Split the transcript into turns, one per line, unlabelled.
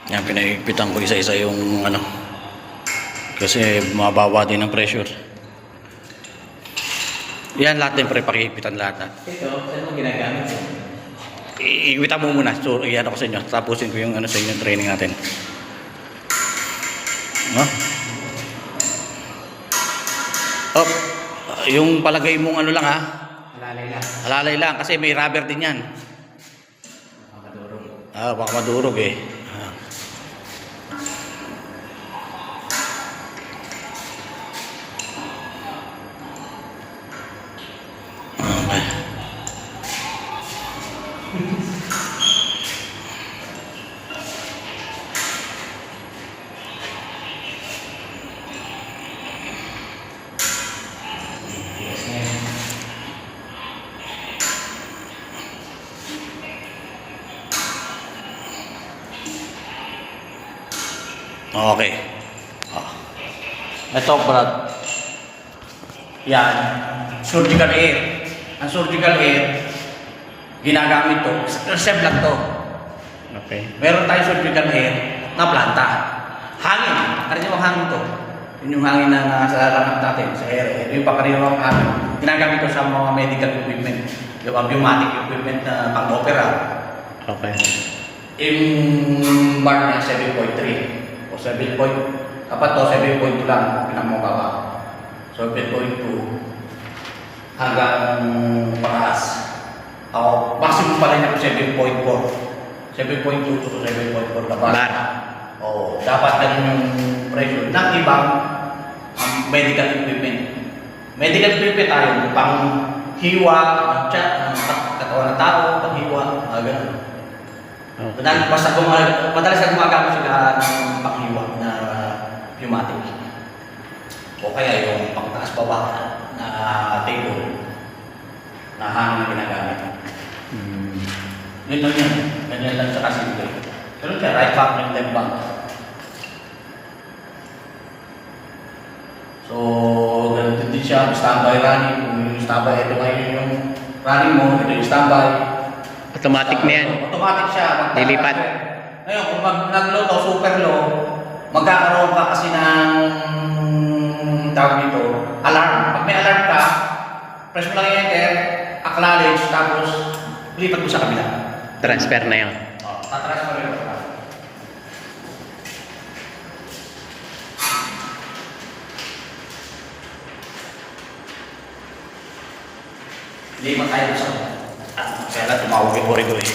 Yan, pinahigpitan ko isa-isa yung ano. Kasi mababa din ang pressure. Yan lahat din pre, pakihigpitan lahat.
Ito, saan mo ginagamit?
Iigpitan mo muna. So, iyan ako sa inyo. Tapusin ko yung ano sa inyo training natin. No? Oh, yung palagay mong ano lang ha.
Halalay lang.
Halalay lang kasi may rubber din yan.
Makadurog.
Baka madurog eh. Okay. Okay. Ito, Brad. Yan. Surgical air. Ang surgical air, ginagamit to. Reserve lang to.
Okay.
Meron tayong surgical air na planta. Hangin. Karaniwang hangin to. Yun yung hangin na nasa lahat natin, sa air. Yung pangkaraniwang hangin. Ginagamit to sa mga medical equipment. Yung pneumatic equipment na pang-opera.
Okay.
Yung bar niya 7.3 o 7 point, dapat to 7.2 lang pinamababa. 7.2 hanggang pataas. Maximum pa rin ako 7.4. 7.2 to 7.4 dapat.
Bar.
Oo, dapat ganun yung pressure ng ibang medical equipment. Medical equipment tayo, pang hiwa, ng chat, ng katawan ng tao, pang hiwa, ganun.
Okay.
Basta madalas na gumagamit sila ng panghiwa na pneumatic. O kaya yung pangtaas baba na table na hangin na ginagamit. Yun lang yan. Ganyan lang sa kasimple. Pero siya, right back and left back. So, ganito din siya, standby running. Kung yung standby, ito ngayon yung running mo, ito yung standby.
Automatic na yan.
Automatic siya.
Lilipat.
Ngayon, kung nag-low to, super low, magkakaroon ka kasi ng tawag dito, alarm. Pag may alarm ka, press mo lang yung enter, acknowledge, tapos lipat mo sa kabila.
Transfer na yun.
Tatransfer mo yun. Hindi mo tayo sa kaya na tumawag yung origo eh.